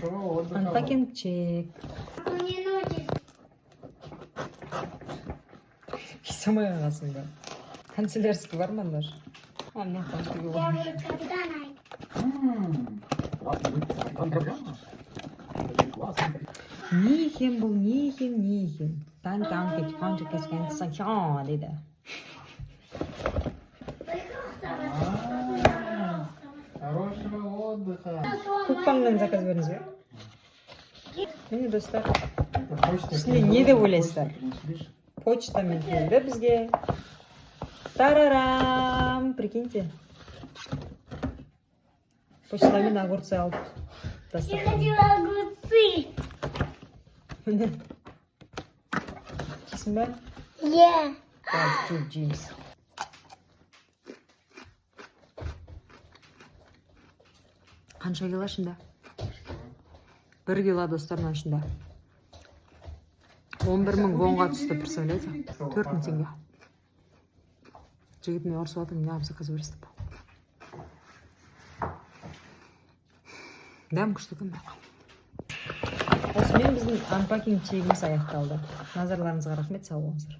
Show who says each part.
Speaker 1: Unpacking чек. Самая қаласың Канцелярский бар ма даже? А, мен қоншыға
Speaker 2: Я уже капитана.
Speaker 1: Нихен бұл, нихен. Таң кет, қанша кешкен саңша дейді.
Speaker 3: Хорошего отдыха.
Speaker 1: Кукпаңнан заказ беріңіз бе? Міне достар, ішінде не деп ойлайсыздар? Почтамен келді бізге. Тарарам! Прикиньте. Почтамен огурцы алып.
Speaker 2: Я хотела огурцы.
Speaker 1: Міне. Жейсің бе?
Speaker 2: Yeah.
Speaker 1: Так, жейміз. Қанша кило ішінде? 1 кило достар мына ішінде. 11.000 вонға түсті, представляете? 4.000 теңге. Жігіт мен ұрысып атыр, неғып заказ бересіз деп. Дәм күшті екен бірақ. Осымен біздің анпакинг чегіміз аяқталды. Назарларыңызға рахмет, сау болыңыздар.